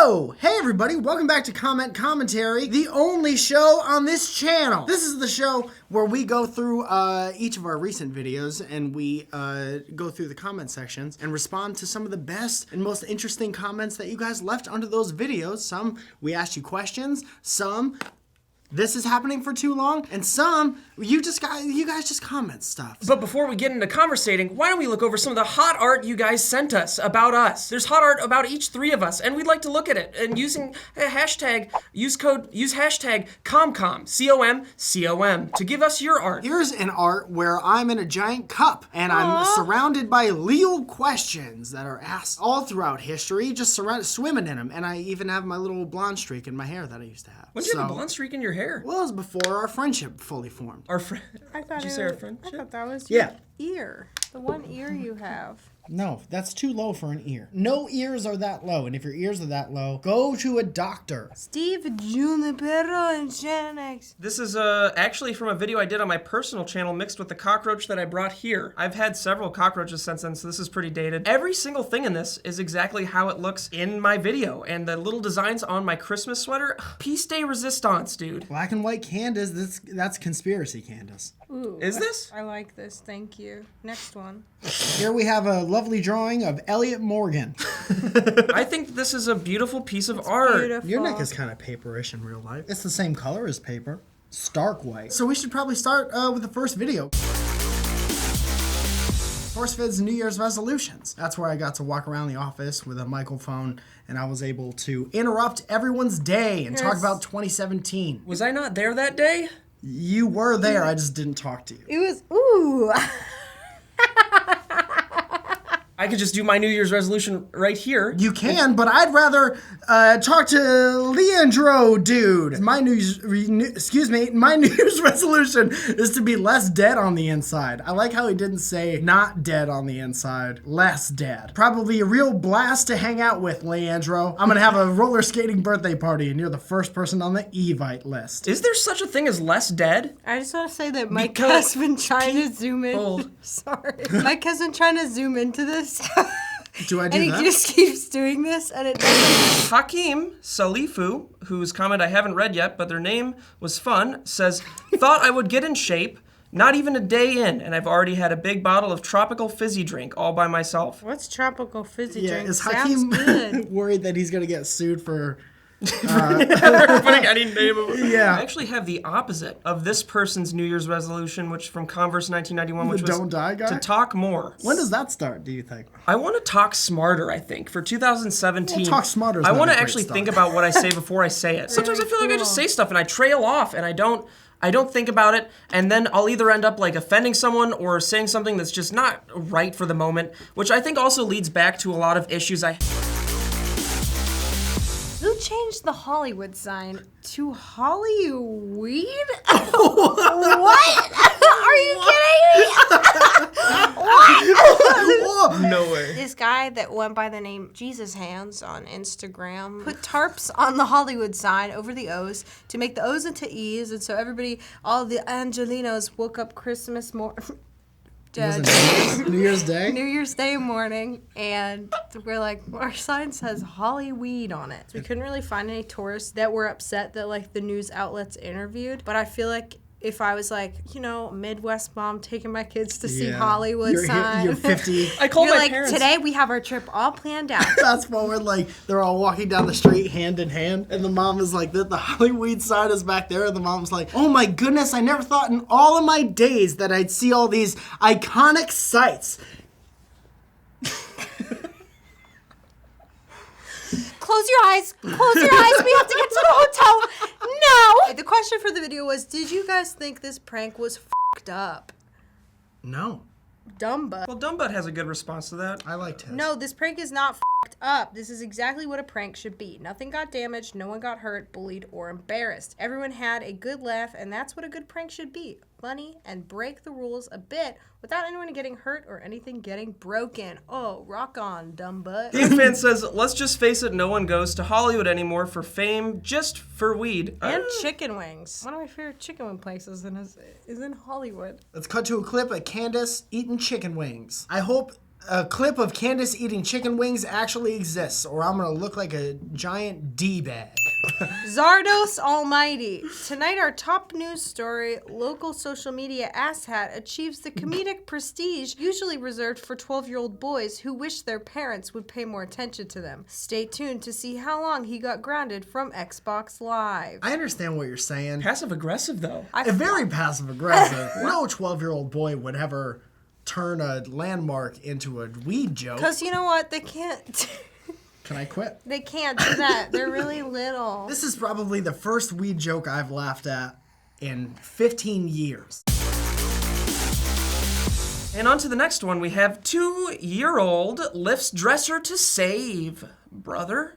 Whoa! Hey everybody, welcome back to Comment Commentary, the only show on this channel. This is the show where we go through each of our recent videos and we go through the comment sections and respond to some of the best and most interesting comments that you guys left under those videos. Some we asked you questions, some this is happening for too long, and some you guys just comment stuff. But before we get into conversating, why don't we look over some of the hot art you guys sent us about us? There's hot art about each three of us, and we'd like to look at it. And using a hashtag, use hashtag ComCom, C-O-M, to give us your art. Here's an art where I'm in a giant cup, and I'm surrounded by legal questions that are asked all throughout history, just swimming in them. And I even have my little blonde streak in my hair that I used to have. When did you have a blonde streak in your hair? Well, it was before our friendship fully formed. Our friend. Did you say our friendship? I thought that was your ear. The one ear you have. No, that's too low for an ear. No ears are that low, and if your ears are that low, go to a doctor. Steve Junipero and Xanax. This is actually from a video I did on my personal channel mixed with the cockroach that I brought here. I've had several cockroaches since then, so this is pretty dated. Every single thing in this is exactly how it looks in my video, and the little designs on my Christmas sweater, piece de resistance, dude. Black and white Candace, that's conspiracy Candace. Ooh, is this? I like this, thank you. Next one. Here we have a lovely drawing of Elliot Morgan. I think this is a beautiful piece of art. Beautiful. Your neck is kind of paperish in real life. It's the same color as paper. Stark white. So we should probably start with the first video. SourceFed's New Year's resolutions. That's where I got to walk around the office with a microphone and I was able to interrupt everyone's day and talk about 2017. Was I not there that day? You were there, I just didn't talk to you. It was, ooh. I could just do my New Year's resolution right here. You can, but I'd rather talk to Leandro, dude. My New Year's resolution is to be less dead on the inside. I like how he didn't say not dead on the inside, less dead. Probably a real blast to hang out with, Leandro. I'm gonna have a roller skating birthday party, and you're the first person on the Evite list. Is there such a thing as less dead? I just want to say that Mike has been trying to zoom in. Sorry. Mike has been trying to zoom into this. Do I do and that? he just keeps doing this, and it doesn't. Hakeem Salifu, whose comment I haven't read yet, but their name was fun, says, thought I would get in shape, not even a day in, and I've already had a big bottle of tropical fizzy drink all by myself. What's tropical fizzy drink? Is Sounds Hakeem good. worried that he's gonna get sued for... Putting any name of it. Yeah. I actually have the opposite of this person's New Year's resolution, which from Converse 1991, which was Don't Die guy? to talk more. When does that start, do you think? I want to talk smarter, I think, for 2017. Well, talk smarter is I not want a to great actually start. think about what I say before I say it. Sometimes I feel like I just say stuff and I trail off and I don't think about it, and then I'll either end up like offending someone or saying something that's just not right for the moment, which I think also leads back to a lot of issues Who changed the Hollywood sign to Hollyweed? What? Are you kidding me? What? No way. This guy that went by the name Jesus Hands on Instagram put tarps on the Hollywood sign over the O's to make the O's into E's, and so everybody, all the Angelinos woke up Christmas morning. New Year's Day? New Year's Day morning, and we're like, our sign says Hollyweed on it. So we couldn't really find any tourists that were upset that like the news outlets interviewed, but I feel like if I was like, Midwest mom taking my kids to see Hollywood sign. You're 50. I called You're my like, parents. today we have our trip all planned out. That's forward, like, they're all walking down the street hand in hand, and the mom is like, the Hollyweed sign is back there, and the mom's like, oh my goodness, I never thought in all of my days that I'd see all these iconic sights. Close your eyes. Close your eyes. We have to get to the hotel. No. The question for the video was, did you guys think this prank was f***ed up? No. Dumba. Well, Dumbutt has a good response to that. I liked his. No, this prank is not f***ed up. This is exactly what a prank should be. Nothing got damaged, no one got hurt, bullied, or embarrassed. Everyone had a good laugh, and that's what a good prank should be. Funny and break the rules a bit without anyone getting hurt or anything getting broken. Oh, rock on, dumb butt. Dave Fan says, let's just face it, no one goes to Hollywood anymore for fame, just for weed. And chicken wings. One of my favorite chicken wing places is in Hollywood. Let's cut to a clip of Candace eating chicken wings. I hope a clip of Candace eating chicken wings actually exists, or I'm gonna look like a giant D-bag. Zardos Almighty. Tonight, our top news story, local social media asshat achieves the comedic prestige usually reserved for 12-year-old boys who wish their parents would pay more attention to them. Stay tuned to see how long he got grounded from Xbox Live. I understand what you're saying. Passive-aggressive, though. Very passive-aggressive. No 12-year-old boy would ever turn a landmark into a weed joke. Because you know what? They can't... Can I quit? They can't do that. They're really little. This is probably the first weed joke I've laughed at in 15 years. And on to the next one. We have 2-year-old lifts dresser to save. Brother?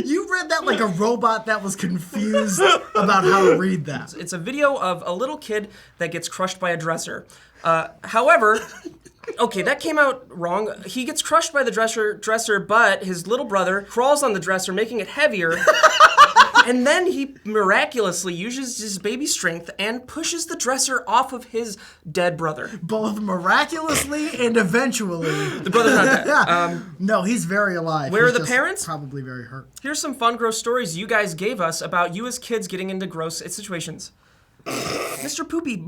You read that like a robot that was confused about how to read that. It's a video of a little kid that gets crushed by a dresser. However... Okay, that came out wrong. He gets crushed by the dresser, but his little brother crawls on the dresser, making it heavier. And then he miraculously uses his baby strength and pushes the dresser off of his dead brother. Both miraculously and eventually. The brother's not dead. No, he's very alive. Where He's are the just parents? Probably very hurt. Here's some fun, gross stories you guys gave us about you as kids getting into gross situations. Mr. Poopy...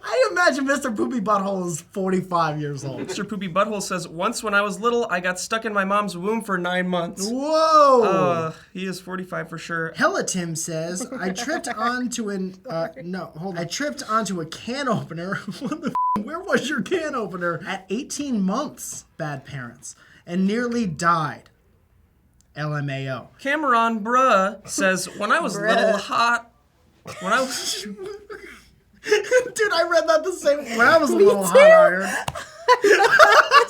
I imagine Mr. Poopy Butthole is 45 years old. Mr. Poopy Butthole says, once when I was little, I got stuck in my mom's womb for 9 months. Whoa! He is 45 for sure. Hella Tim says, I tripped onto I tripped onto a can opener. What the Where was your can opener? At 18 months, bad parents, and nearly died. LMAO. Cameron Bruh says, when I was little hot... When I was... Dude, I read that the same. When I was a little hot iron.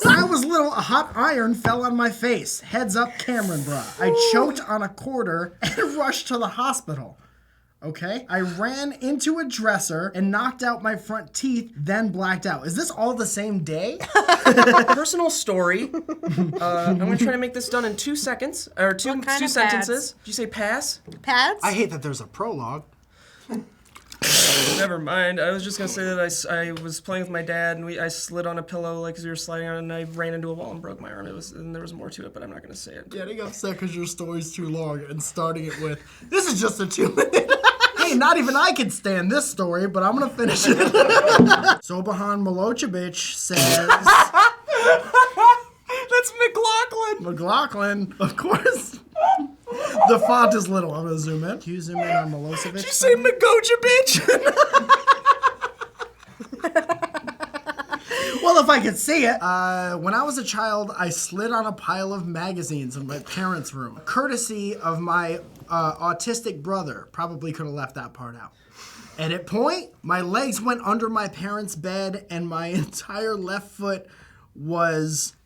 When I was little, a hot iron fell on my face. Heads up, Cameron, bruh. I choked on a quarter and rushed to the hospital. Okay? I ran into a dresser and knocked out my front teeth, then blacked out. Is this all the same day? Personal story. I'm gonna try to make this done in 2 seconds, or two sentences. Did you say pass? Pads? I hate that there's a prologue. Never mind. I was just gonna say that I was playing with my dad and I slid on a pillow like as we were sliding on, and I ran into a wall and broke my arm. And there was more to it, but I'm not gonna say it. Getting upset because your story's too long and starting it with, this is just a 2-minute. Hey, not even I can stand this story, but I'm gonna finish it. Sobahan Milocevic says. That's McLaughlin. McLaughlin, of course. The font is little. I'm gonna zoom in. Can you zoom in on Milocevic? Did you say Magoja, Well, if I could see it. When I was a child, I slid on a pile of magazines in my parents' room, courtesy of my autistic brother. Probably could have left that part out. And at point, my legs went under my parents' bed, and my entire left foot was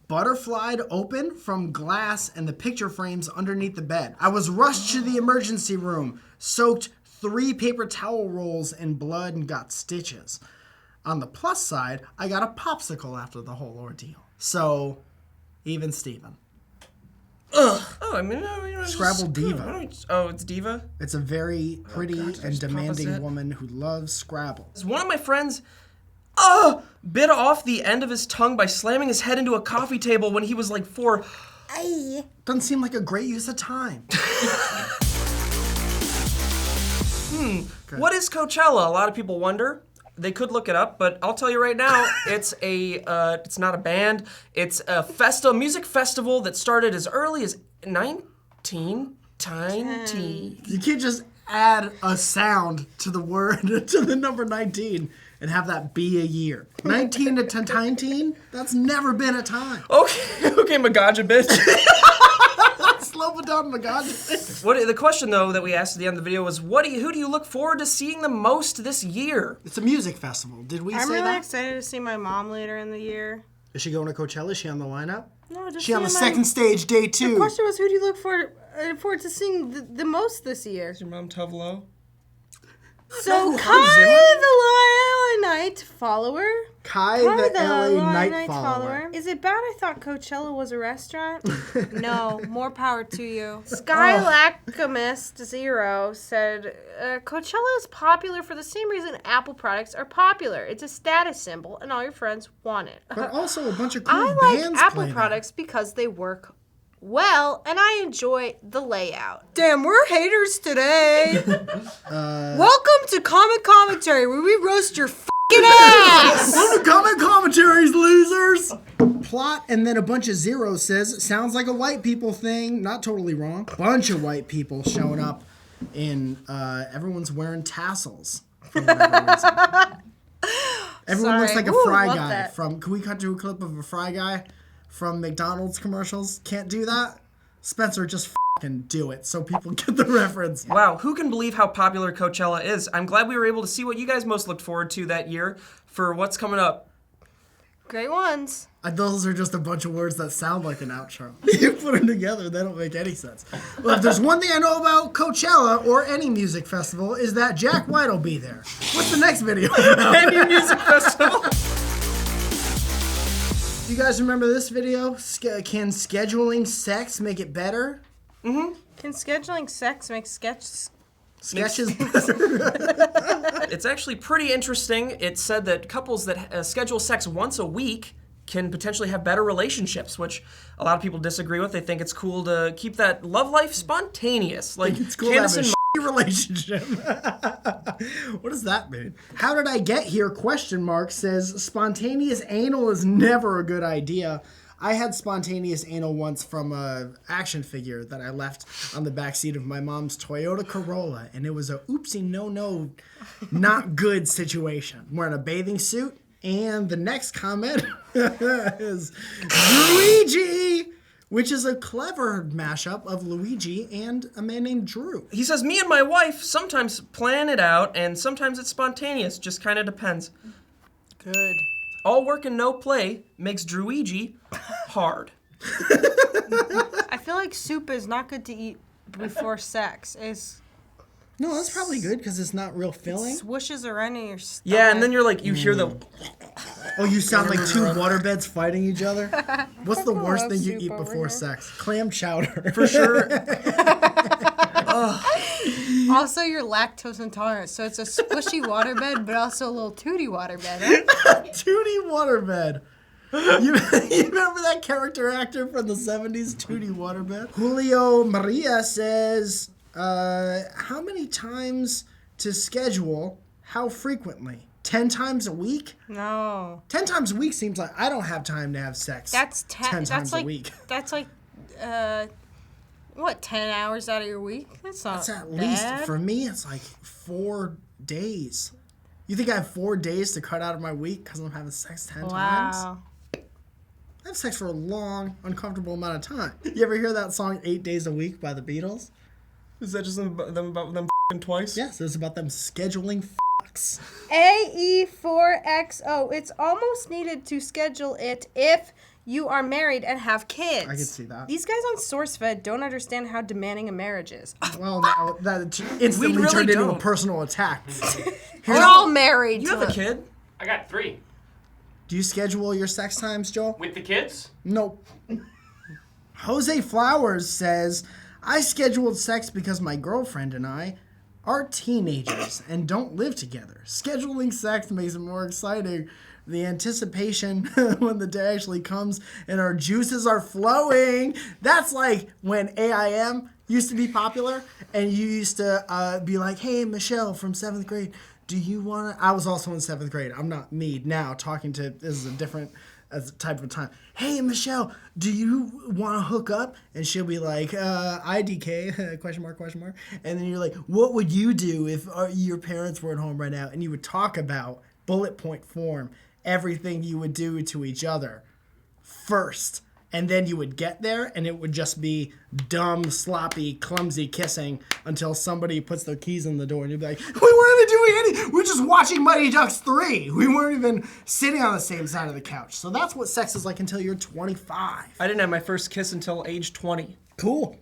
butterflied open from glass and the picture frames underneath the bed. I was rushed to the emergency room, soaked 3 paper towel rolls in blood, and got stitches. On the plus side, I got a popsicle after the whole ordeal. So, even Steven. Ugh. Oh, I mean, Scrabble Diva. Oh, it's Diva? It's a very pretty and demanding opposite. woman who loves Scrabble. One of my friends bit off the end of his tongue by slamming his head into a coffee table when he was like 4. Doesn't seem like a great use of time. What is Coachella? A lot of people wonder. They could look it up, but I'll tell you right now, it's not a band. It's a music festival that started as early as 1990. You can't just add a sound to the word, to the number 19, and have that be a year. 19 to 19? That's never been a time. Okay, Magaja bitch. Slow it down, my God. The question though that we asked at the end of the video was, who do you look forward to seeing the most this year? It's a music festival. Did we I'm say really that? excited to see my mom later in the year. Is she going to Coachella? Is she on the lineup? No, just She on the seeing my- second stage, day 2. The question was, who do you look forward to seeing the most this year? Is your mom Tuvlo? So No, Kai, Zimmer? the Loyalite follower, Kai the LA Night Follower. Is it bad I thought Coachella was a restaurant? No, more power to you. Skylactimist0 said, Coachella is popular for the same reason Apple products are popular. It's a status symbol, and all your friends want it. But also a bunch of cool I bands like Apple play products because they work well, and I enjoy the layout. Damn, we're haters today. Welcome to Comic Commentary, where we roast your ass. Welcome to Comic Commentaries, losers! Plot and then a bunch of zeros says, sounds like a white people thing. Not totally wrong. Bunch of white people showing up in, everyone's wearing tassels for whatever reason. Everyone looks like a Fry Guy that. from, can we cut to a clip of a Fry Guy from McDonald's commercials? Can't do that? Spencer, just fucking do it so people get the reference. Wow, who can believe how popular Coachella is? I'm glad we were able to see what you guys most looked forward to that year for what's coming up. Great ones. Those are just a bunch of words that sound like an outro. You put them together, they don't make any sense. Well, if there's one thing I know about Coachella or any music festival is that Jack White will be there. What's the next video about? Any music festival? Do you guys remember this video? Can scheduling sex make it better? Mm-hmm. Can scheduling sex make sketches better? It's actually pretty interesting. It said that couples that schedule sex once a week can potentially have better relationships, which a lot of people disagree with. They think it's cool to keep that love life spontaneous. Like it's cool Candace to have and a relationship. What does that mean? How did I get here? Question mark says spontaneous anal is never a good idea. I had spontaneous anal once from a action figure that I left on the backseat of my mom's Toyota Corolla, and it was a oopsie no not good situation. I'm wearing a bathing suit, and the next comment is Luigi, which is a clever mashup of Luigi and a man named Drew. He says, me and my wife sometimes plan it out, and sometimes it's spontaneous. Just kind of depends. Good. All work and no play makes Drewigi hard. I feel like soup is not good to eat before sex. No, that's probably good because it's not real filling. Swooshes around in your stomach. Yeah, and then you're like, you hear the... Oh, you sound like two waterbeds fighting each other? What's the worst thing you soup eat over before here. sex? Clam chowder. For sure. Also, you're lactose intolerant, so it's a squishy waterbed, but also a little tooty waterbed. Right? Tootie waterbed. You remember that character actor from the 70s, Tootie Waterbed? Julio Maria says, how many times to schedule? How frequently? 10 times a week? No. 10 times a week seems like I don't have time to have sex. That's 10 times like, a week. That's like, what, 10 hours out of your week? That's not That's at bad. least, for me, it's like 4 days. You think I have 4 days to cut out of my week because I'm having sex 10 times? Wow. I have sex for a long, uncomfortable amount of time. You ever hear that song 8 Days a Week by the Beatles? Is that just about them f***ing twice? Yes, it's about them scheduling fucks. AE4XO. It's almost needed to schedule it if you are married and have kids. I can see that. These guys on SourceFed don't understand how demanding a marriage is. Well, now that instantly really turned into a don't. personal attack. We're all married. You have a kid? I got 3. Do you schedule your sex times, Joel? With the kids? Nope. Jose Flowers says, I scheduled sex because my girlfriend and I are teenagers and don't live together. Scheduling sex makes it more exciting. The anticipation when the day actually comes and our juices are flowing. That's like when AIM used to be popular and you used to be like, hey, Michelle from 7th grade, do you want to... I was also in 7th grade. I'm not me now talking to... This is a different type of time. Hey, Michelle, do you want to hook up? And she'll be like, IDK, question mark. And then you're like, what would you do if your parents were at home right now? And you would talk about bullet point form everything you would do to each other first. And then you would get there, and it would just be dumb, sloppy, clumsy kissing until somebody puts their keys in the door, and you'd be like, we weren't even doing anything. We were just watching Mighty Ducks 3. We weren't even sitting on the same side of the couch. So that's what sex is like until you're 25. I didn't have my first kiss until age 20. Cool.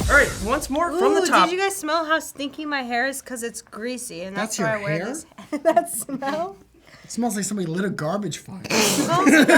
All All right, once more from the Ooh, top. did you guys smell how stinky my hair is? Because it's greasy, and that's That's why your I wear hair? this. That smell? It smells like somebody lit a garbage fire. Smells good.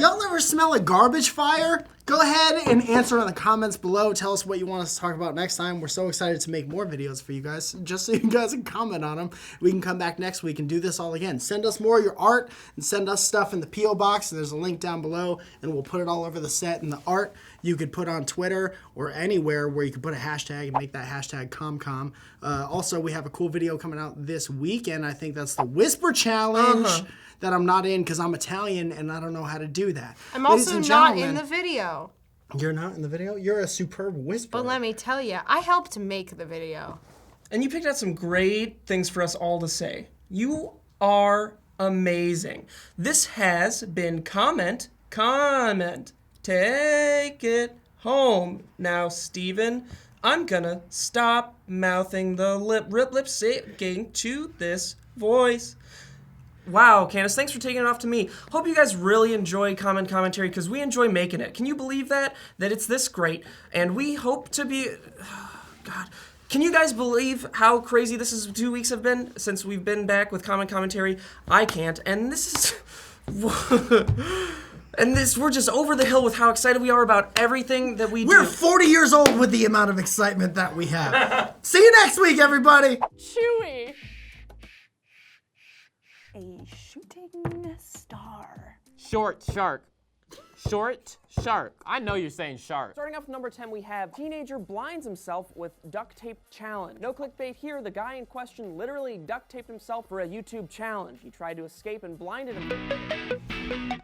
Y'all ever smell a garbage fire? Go ahead and answer in the comments below. Tell us what you want us to talk about next time. We're so excited to make more videos for you guys, just so you guys can comment on them. We can come back next week and do this all again. Send us more of your art and send us stuff in the P.O. box. There's a link down below, and we'll put it all over the set. And the art you could put on Twitter or anywhere where you could put a hashtag and make that hashtag ComCom. Also, we have a cool video coming out this weekend. I think that's the Whisper Challenge. That I'm not in because I'm Italian and I don't know how to do that. I'm Ladies also and not in gentlemen, the video. You're not in the video? You're a superb whisperer. But let me tell you, I helped make the video. And you picked out some great things for us all to say. You are amazing. This has been Comment. Take it home. Now, Steven, I'm gonna stop mouthing the lip syncing to this voice. Wow, Candace, thanks for taking it off to me. Hope you guys really enjoy commentary because we enjoy making it. Can you believe that? That it's this great? And we hope to be... God. Can you guys believe how crazy this is 2 weeks have been since we've been back with commentary? I can't. And this is... we're just over the hill with how excited we are about everything that we do. We're 40 years old with the amount of excitement that we have. See you next week, everybody. Chewy. A shooting star. Short shark. Short shark. I know you're saying shark. Starting off with number 10, we have teenager blinds himself with duct tape challenge. No clickbait here. The guy in question literally duct taped himself for a YouTube challenge. He tried to escape and blinded him.